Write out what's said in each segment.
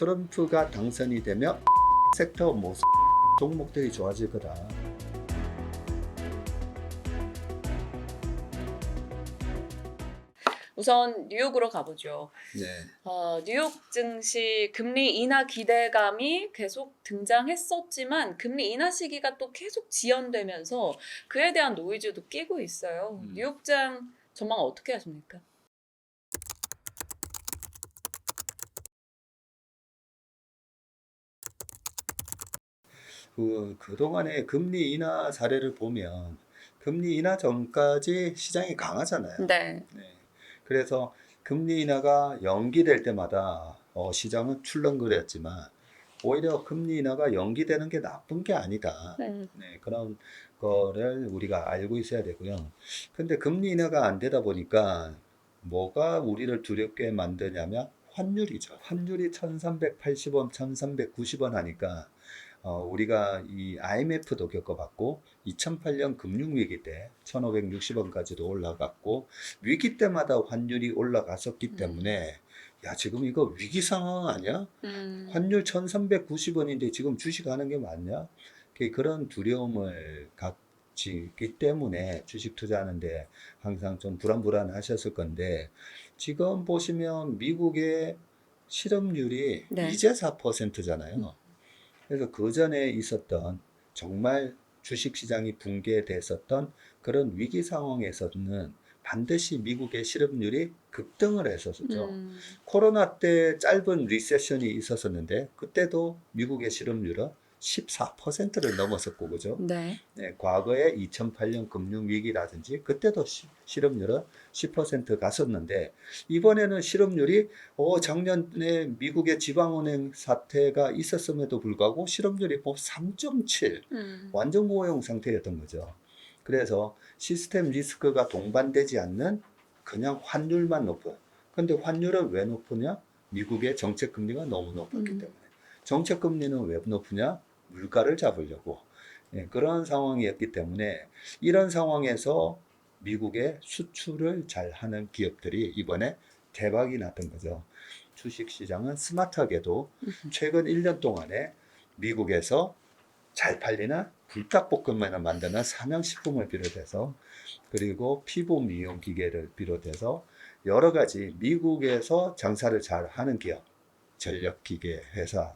트럼프가 당선이 되면 섹터 뭐 종목들이 좋아질 거다. 우선 뉴욕으로 가보죠. 네. 뉴욕 증시 금리 인하 기대감이 계속 등장했었지만 금리 인하 시기가 또 계속 지연되면서 그에 대한 노이즈도 끼고 있어요. 뉴욕장 전망 어떻게 하십니까? 그동안의 금리 인하 사례를 보면 금리 인하 전까지 시장이 강하잖아요. 네. 네. 그래서 금리 인하가 연기될 때마다 시장은 출렁거렸지만 오히려 금리 인하가 연기되는 게 나쁜 게 아니다. 네. 네, 그런 거를 우리가 알고 있어야 되고요. 근데 금리 인하가 안 되다 보니까 뭐가 우리를 두렵게 만드냐면 환율이죠. 환율이 1380원, 1390원 하니까 우리가 이 IMF도 겪어봤고 2008년 금융위기 때 1560원까지도 올라갔고 위기 때마다 환율이 올라갔었기 때문에 야 지금 이거 위기 상황 아니야? 환율 1390원인데 지금 주식하는 게 맞냐? 그런 두려움을 갖기 때문에 주식 투자하는데 항상 좀 불안하셨을 건데 지금 보시면 미국의 실업률이 네. 이제 4%잖아요. 그래서 그 전에 있었던 정말 주식시장이 붕괴됐었던 그런 위기 상황에서는 반드시 미국의 실업률이 급등을 했었죠. 코로나 때 짧은 리세션이 있었었는데 그때도 미국의 실업률은 14%를 넘었었고 그죠? 네. 네, 과거에 2008년 금융위기라든지 그때도 실업률은 10% 갔었는데 이번에는 실업률이 작년에 미국의 지방은행 사태가 있었음에도 불구하고 실업률이 3.7 완전 고용 상태였던 거죠. 그래서 시스템 리스크가 동반되지 않는 그냥 환율만 높은. 근데 환율은 왜 높으냐? 미국의 정책 금리가 너무 높았기 때문에. 정책 금리는 왜 높으냐? 물가를 잡으려고. 예, 그런 상황이었기 때문에 이런 상황에서 미국의 수출을 잘 하는 기업들이 이번에 대박이 났던 거죠. 주식시장은 스마트하게도 최근 1년 동안에 미국에서 잘 팔리는 불닭볶음면을 만드는 삼양식품을 비롯해서 그리고 피부 미용 기계를 비롯해서 여러 가지 미국에서 장사를 잘 하는 기업, 전력기계 회사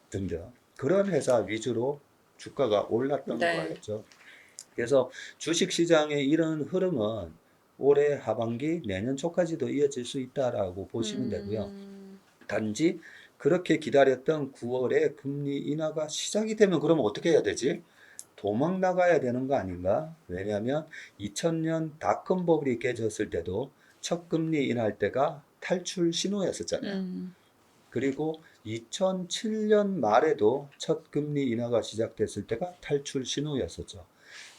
등등 그런 회사 위주로 주가가 올랐던 네. 거였죠. 그래서 주식시장의 이런 흐름은 올해 하반기 내년 초까지도 이어질 수 있다라고 보시면 되고요. 단지 그렇게 기다렸던 9월에 금리 인하가 시작이 되면 그러면 어떻게 해야 되지? 도망 나가야 되는 거 아닌가? 왜냐하면 2000년 닷컴 버블이 깨졌을 때도 첫 금리 인하할 때가 탈출 신호였었잖아요. 그리고 2007년 말에도 첫 금리 인하가 시작됐을 때가 탈출 신호였었죠.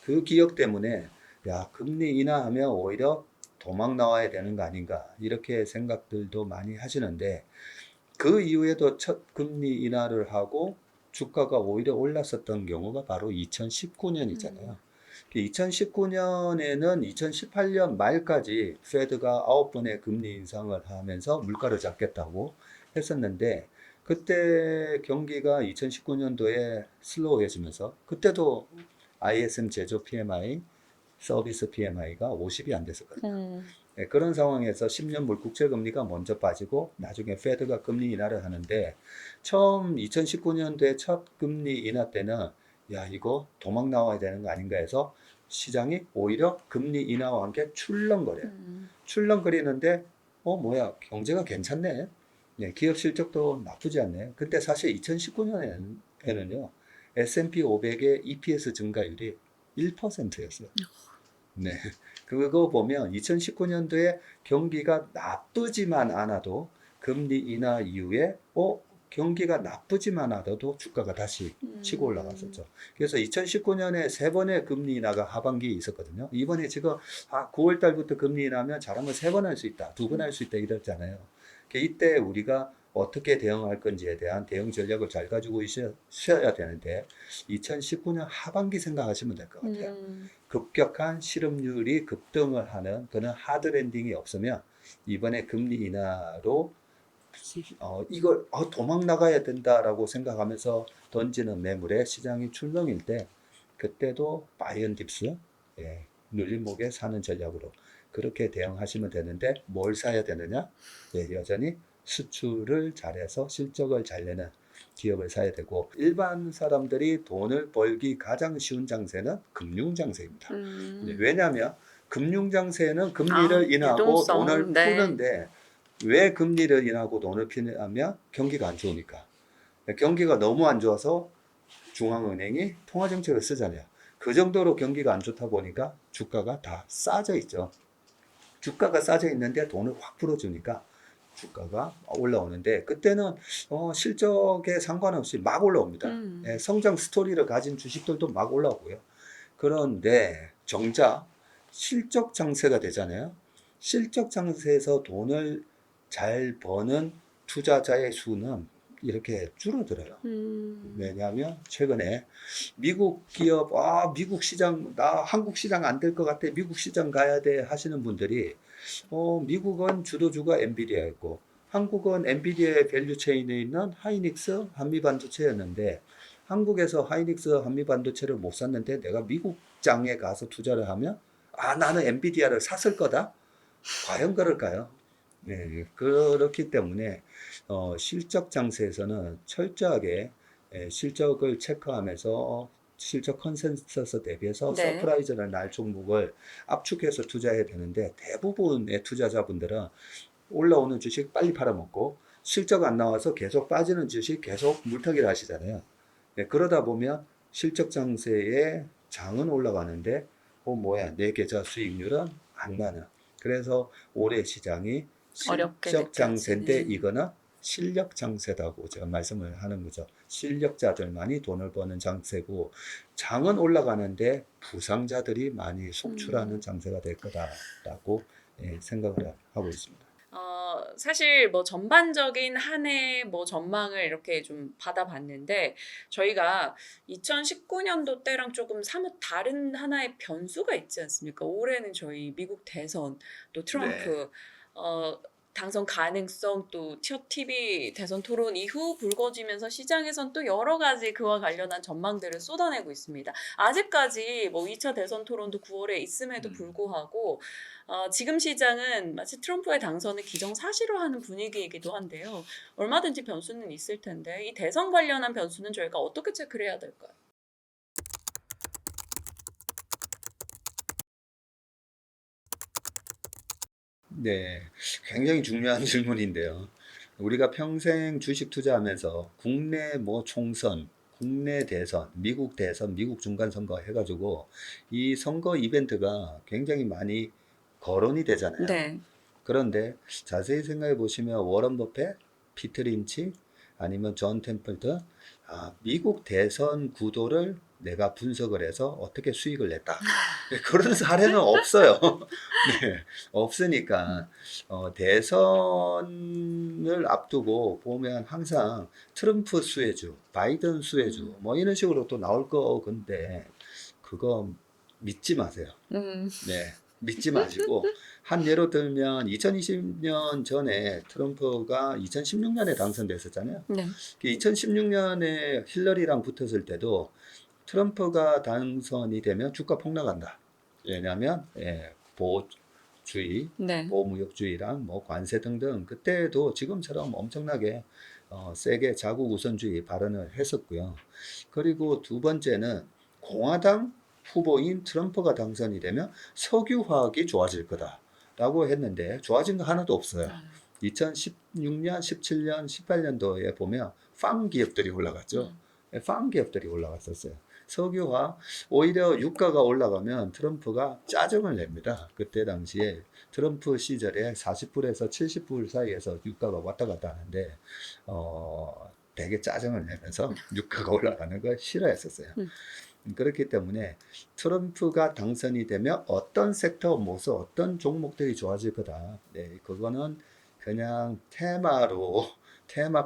그 기억 때문에 야 금리 인하하면 오히려 도망 나와야 되는 거 아닌가 이렇게 생각들도 많이 하시는데 그 이후에도 첫 금리 인하를 하고 주가가 오히려 올랐었던 경우가 바로 2019년이잖아요. 2019년에는 2018년 말까지 페드가 9번의 금리 인상을 하면서 물가를 잡겠다고 했었는데 그때 경기가 2019년도에 슬로우해지면서 그때도 ISM 제조 PMI, 서비스 PMI가 50이 안 됐었거든요. 네, 그런 상황에서 10년물 국채금리가 먼저 빠지고 나중에 페드가 금리 인하를 하는데 처음 2019년도에 첫 금리 인하 때는 야 이거 도망 나와야 되는 거 아닌가 해서 시장이 오히려 금리 인하와 함께 출렁거려요. 출렁거리는데 뭐야 경제가 괜찮네. 네, 기업 실적도 나쁘지 않네. 근데 사실 2019년에는요 S&P 500의 EPS 증가율이 1%였어요. 네. 그거 보면 2019년도에 경기가 나쁘지만 않아도 금리 인하 이후에 경기가 나쁘지만 않아도 주가가 다시 치고 올라갔었죠. 그래서 2019년에 세 번의 금리 인하가 하반기에 있었거든요. 이번에 지금 9월 달부터 금리 인하하면 잘하면 세 번 할 수 있다, 두 번 할 수 있다 이랬잖아요. 이때 우리가 어떻게 대응할 건지에 대한 대응 전략을 잘 가지고 있어야 되는데 2019년 하반기 생각하시면 될 것 같아요. 급격한 실업률이 급등을 하는 그런 하드 랜딩이 없으면 이번에 금리 인하로 이걸 도망 나가야 된다라고 생각하면서 던지는 매물에 시장이 출렁일 때 그때도 바이 앤 딥스, 예, 눌림목에 사는 전략으로 그렇게 대응하시면 되는데 뭘 사야 되느냐? 예, 여전히 수출을 잘해서 실적을 잘 내는 기업을 사야 되고 일반 사람들이 돈을 벌기 가장 쉬운 장세는 금융 장세입니다. 왜냐하면 금융 장세는 금리를 인하고 유동성. 돈을 네. 푸는데 왜 금리를 인하고 돈을 푸냐면 경기가 안 좋으니까. 경기가 너무 안 좋아서 중앙은행이 통화정책을 쓰잖아요. 그 정도로 경기가 안 좋다 보니까 주가가 다 싸져 있죠. 주가가 싸져 있는데 돈을 확 풀어주니까 주가가 올라오는데 그때는 실적에 상관없이 막 올라옵니다. 예, 성장 스토리를 가진 주식들도 막 올라오고요. 그런데 정작 실적 장세가 되잖아요. 실적 장세에서 돈을 잘 버는 투자자의 수는 이렇게 줄어들어요. 왜냐하면 최근에 미국 기업, 미국 시장, 나 한국 시장 안 될 것 같아, 미국 시장 가야 돼 하시는 분들이 미국은 주도주가 엔비디아였고 한국은 엔비디아의 밸류체인에 있는 하이닉스 한미반도체였는데 한국에서 하이닉스 한미반도체를 못 샀는데 내가 미국장에 가서 투자를 하면 나는 엔비디아를 샀을 거다? 과연 그럴까요? 네, 그렇기 때문에 실적 장세에서는 철저하게 실적을 체크하면서 실적 컨센서스 대비해서 네. 서프라이즈를 날 종목을 압축해서 투자해야 되는데 대부분의 투자자분들은 올라오는 주식 빨리 팔아먹고 실적 안 나와서 계속 빠지는 주식 계속 물타기를 하시잖아요. 네, 그러다 보면 실적 장세에 장은 올라가는데 뭐야 내 계좌 수익률은 안 나는. 그래서 올해 시장이 어렵게 실적 장세인데 느껴지는. 이거는 실력 장세다고 제가 말씀을 하는 거죠. 실력자들만이 돈을 버는 장세고 장은 올라가는데 부상자들이 많이 속출하는 장세가 될 거다라고 생각을 하고 있습니다. 사실 뭐 전반적인 한 해 뭐 전망을 이렇게 좀 받아봤는데 저희가 2019년도 때랑 조금 사뭇 다른 하나의 변수가 있지 않습니까? 올해는 저희 미국 대선 또 트럼프 당선 가능성 또 첫 TV 대선 토론 이후 불거지면서 시장에선 또 여러 가지 그와 관련한 전망들을 쏟아내고 있습니다. 아직까지 뭐 2차 대선 토론도 9월에 있음에도 불구하고 지금 시장은 마치 트럼프의 당선을 기정사실화하는 분위기이기도 한데요. 얼마든지 변수는 있을 텐데 이 대선 관련한 변수는 저희가 어떻게 체크를 해야 될까요? 네, 굉장히 중요한 질문인데요. 우리가 평생 주식 투자하면서 국내 뭐 총선, 국내 대선, 미국 중간선거 해가지고 이 선거 이벤트가 굉장히 많이 거론이 되잖아요. 네. 그런데 자세히 생각해 보시면 워런 버핏, 피트 린치, 아니면 존 템플턴, 미국 대선 구도를 내가 분석을 해서 어떻게 수익을 냈다. 그런 사례는 없어요. 네, 없으니까 대선을 앞두고 보면 항상 트럼프 수혜주, 바이든 수혜주, 뭐 이런 식으로 또 나올 거 건데 그거 믿지 마세요. 네, 믿지 마시고 한 예로 들면 2020년 전에 트럼프가 2016년에 당선됐었잖아요. 네. 2016년에 힐러리랑 붙었을 때도 트럼프가 당선이 되면 주가 폭락한다. 왜냐하면 보호주의, 네. 보호무역주의랑 뭐 관세 등등 그때도 지금처럼 엄청나게 세게 자국 우선주의 발언을 했었고요. 그리고 두 번째는 공화당 후보인 트럼프가 당선이 되면 석유화학이 좋아질 거다라고 했는데 좋아진 거 하나도 없어요. 2016년, 17년, 18년도에 보면 팜 기업들이 올라갔죠. 팜 기업들이 올라갔었어요. 석유화 오히려 유가가 올라가면 트럼프가 짜증을 냅니다. 그때 당시에 트럼프 시절에 40불에서 70불 사이에서 유가가 왔다 갔다 하는데 되게 짜증을 내면서 유가가 올라가는 걸 싫어했었어요. 그렇기 때문에 트럼프가 당선이 되면 어떤 섹터 모습, 어떤 종목들이 좋아질 거다. 네, 그거는 그냥 테마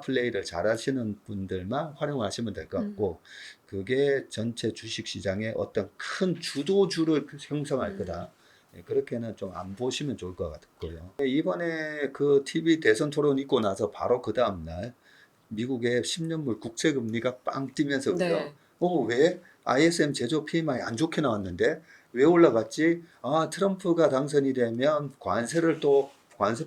플레이를 잘 하시는 분들만 활용하시면 될 것 같고, 그게 전체 주식 시장의 어떤 큰 주도주를 형성할 거다. 그렇게는 좀 안 보시면 좋을 것 같고요. 이번에 그 TV 대선 토론 있고 나서 바로 그 다음날 미국의 10년물 국채 금리가 빵 뛰면서 그죠? 네. 왜 ISM 제조 PMI 안 좋게 나왔는데 왜 올라갔지? 트럼프가 당선이 되면 관세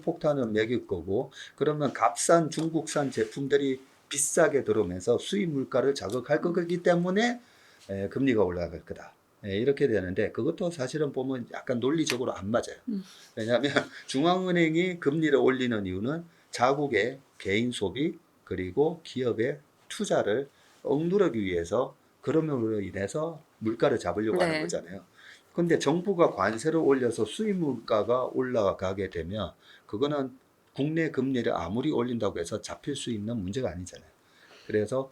폭탄을 매길 거고 그러면 값싼 중국산 제품들이 비싸게 들어오면서 수입 물가를 자극할 거기 때문에 금리가 올라갈 거다. 이렇게 되는데 그것도 사실은 보면 약간 논리적으로 안 맞아요. 왜냐하면 중앙은행이 금리를 올리는 이유는 자국의 개인 소비 그리고 기업의 투자를 억누르기 위해서 그럼으로 인해서 물가를 잡으려고 하는 네. 거잖아요. 근데 정부가 관세를 올려서 수입 물가가 올라가게 되면 그거는 국내 금리를 아무리 올린다고 해서 잡힐 수 있는 문제가 아니잖아요. 그래서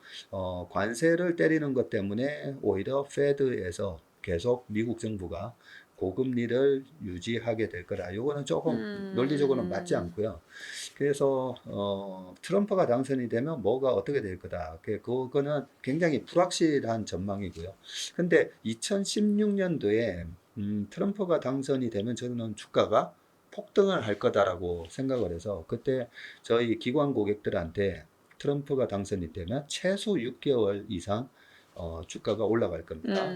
관세를 때리는 것 때문에 오히려 페드에서 계속 미국 정부가 고금리를 유지하게 될 거다. 이거는 조금 논리적으로는 맞지 않고요. 그래서 트럼프가 당선이 되면 뭐가 어떻게 될 거다. 그거는 굉장히 불확실한 전망이고요. 근데 2016년도에 트럼프가 당선이 되면 저는 주가가 폭등을 할 거다라고 생각을 해서 그때 저희 기관 고객들한테 트럼프가 당선이 되면 최소 6개월 이상 주가가 올라갈 겁니다.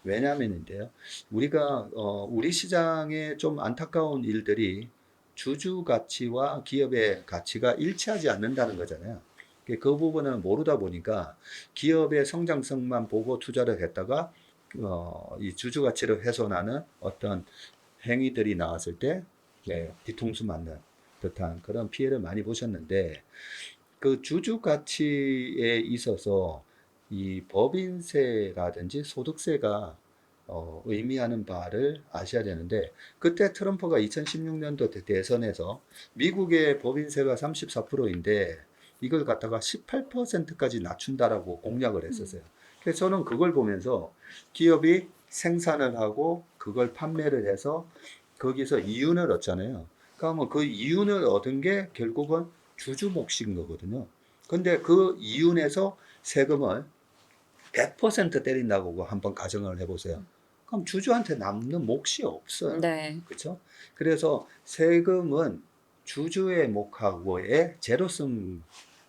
왜냐면인데요. 우리가 우리 시장에 좀 안타까운 일들이 주주 가치와 기업의 가치가 일치하지 않는다는 거잖아요. 그 부분을 모르다 보니까 기업의 성장성만 보고 투자를 했다가 이 주주 가치를 훼손하는 어떤 행위들이 나왔을 때 뒤통수 맞는 듯한 그런 피해를 많이 보셨는데 그 주주 가치에 있어서 이 법인세라든지 소득세가 의미하는 바를 아셔야 되는데 그때 트럼프가 2016년도 대선에서 미국의 법인세가 34%인데 이걸 갖다가 18%까지 낮춘다라고 공약을 했었어요. 그래서 저는 그걸 보면서 기업이 생산을 하고 그걸 판매를 해서 거기서 이윤을 얻잖아요. 그러면 그 이윤을 얻은 게 결국은 주주 몫인 거거든요. 근데 그 이윤에서 세금을 100% 때린다고 한번 가정을 해보세요. 그럼 주주한테 남는 몫이 없어요. 네. 그렇죠? 그래서 세금은 주주의 몫하고의 제로섬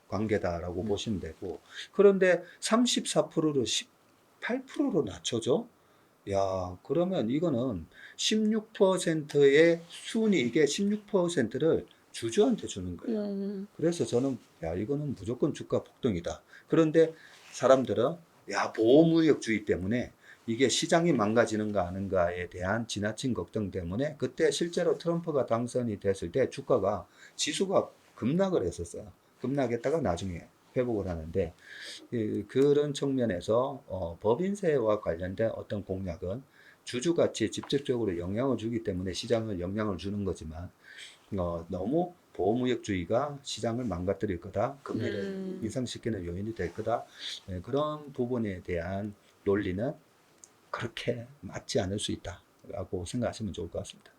관계다라고 보시면 되고 그런데 34%로 18%로 낮춰줘? 야, 그러면 이거는 16%의 순이익의 16%를 주주한테 주는 거예요. 그래서 저는 야, 이거는 무조건 주가 폭등이다. 그런데 사람들은 야, 보호무역주의 때문에 이게 시장이 망가지는가 하는가에 대한 지나친 걱정 때문에 그때 실제로 트럼프가 당선이 됐을 때 주가가 지수가 급락을 했었어요. 급락했다가 나중에 회복을 하는데 그런 측면에서 법인세와 관련된 어떤 공약은 주주 가치에 직접적으로 영향을 주기 때문에 시장을 영향을 주는 거지만 너무 보호무역주의가 시장을 망가뜨릴 거다, 금리를 인상시키는 요인이 될 거다, 그런 부분에 대한 논리는 그렇게 맞지 않을 수 있다라고 생각하시면 좋을 것 같습니다.